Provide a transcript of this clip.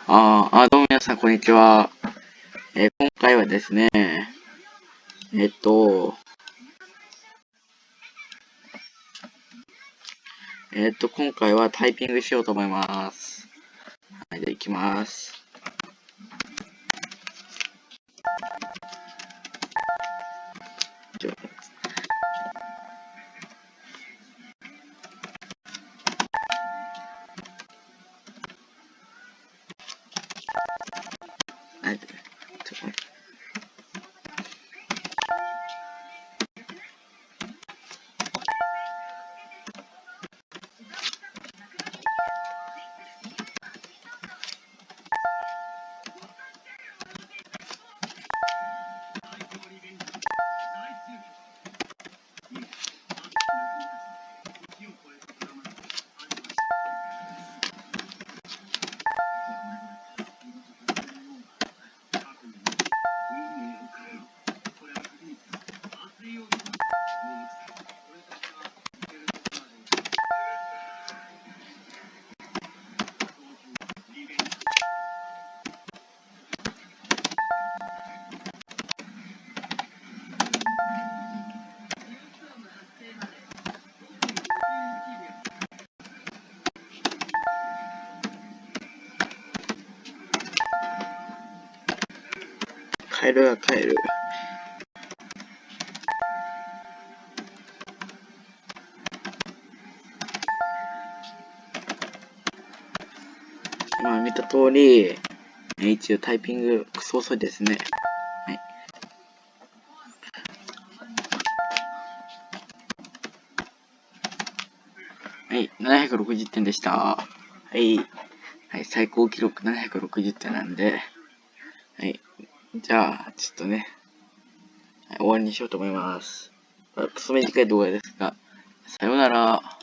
どうも皆さん、こんにちは。今回はですね、今回はタイピングしようと思います。はい、じゃあ行きます。帰る。見た通り、一応タイピングクソ遅いですね。はい。760点でした。はい。最高記録760点なんで、はい。じゃあ、ちょっとね、終わりにしようと思います。クソ短い動画ですが、さようなら。